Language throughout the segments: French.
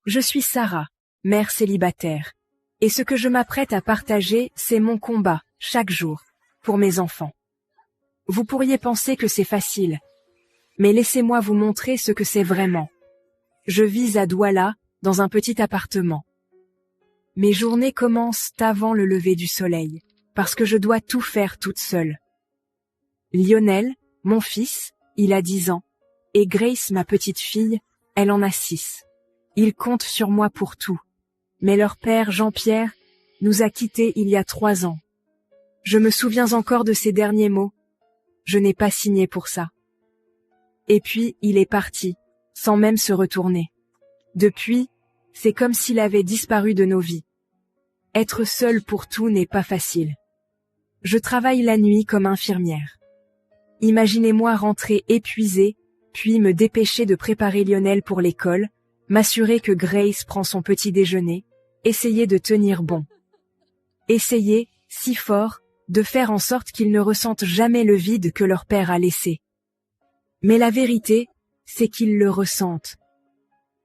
Je suis Sarah, mère célibataire. Et ce que je m'apprête à partager, c'est mon combat, chaque jour, pour mes enfants. Vous pourriez penser que c'est facile, mais laissez-moi vous montrer ce que c'est vraiment. Je vis à Douala, dans un petit appartement. Mes journées commencent avant le lever du soleil, parce que je dois tout faire toute seule. Lionel, mon fils, il a 10 ans, et Grace, ma petite fille, elle en a 6. Ils comptent sur moi pour tout. Mais leur père, Jean-Pierre, nous a quittés il y a 3 ans. Je me souviens encore de ses derniers mots. Je n'ai pas signé pour ça. Et puis, il est parti, sans même se retourner. Depuis, c'est comme s'il avait disparu de nos vies. Être seul pour tout n'est pas facile. Je travaille la nuit comme infirmière. Imaginez-moi rentrer épuisée, puis me dépêcher de préparer Lionel pour l'école, m'assurer que Grace prend son petit déjeuner, essayer de tenir bon. Essayer, si fort, de faire en sorte qu'ils ne ressentent jamais le vide que leur père a laissé. Mais la vérité, c'est qu'ils le ressentent.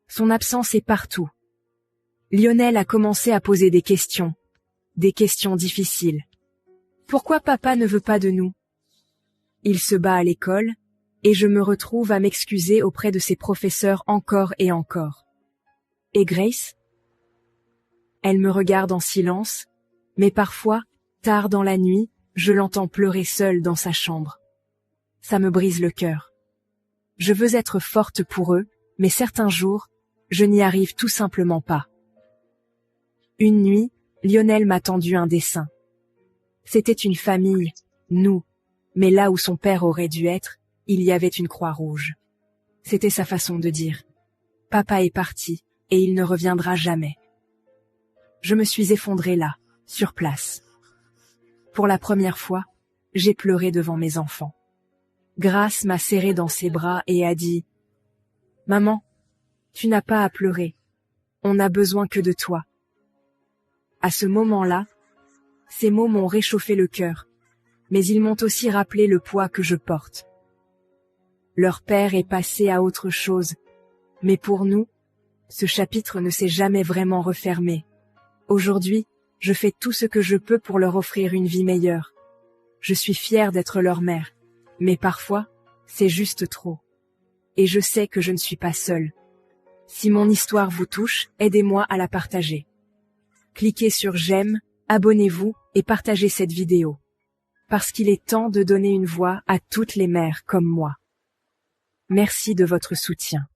Son absence est partout. Lionel a commencé à poser des questions difficiles. Pourquoi papa ne veut pas de nous? Il se bat à l'école, et je me retrouve à m'excuser auprès de ses professeurs encore et encore. Et Grace? Elle me regarde en silence, mais parfois, tard dans la nuit, je l'entends pleurer seule dans sa chambre. Ça me brise le cœur. Je veux être forte pour eux, mais certains jours, je n'y arrive tout simplement pas. Une nuit, Lionel m'a tendu un dessin. C'était une famille, nous, mais là où son père aurait dû être, il y avait une croix rouge. C'était sa façon de dire. Papa est parti, et il ne reviendra jamais. Je me suis effondrée là, sur place. Pour la première fois, j'ai pleuré devant mes enfants. Grace m'a serrée dans ses bras et a dit « Maman, tu n'as pas à pleurer. On n'a besoin que de toi. » À ce moment-là, ces mots m'ont réchauffé le cœur, mais ils m'ont aussi rappelé le poids que je porte. Leur père est passé à autre chose, mais pour nous, ce chapitre ne s'est jamais vraiment refermé. Aujourd'hui, je fais tout ce que je peux pour leur offrir une vie meilleure. Je suis fière d'être leur mère, mais parfois, c'est juste trop. Et je sais que je ne suis pas seule. Si mon histoire vous touche, aidez-moi à la partager. Cliquez sur j'aime, abonnez-vous et partagez cette vidéo. Parce qu'il est temps de donner une voix à toutes les mères comme moi. Merci de votre soutien.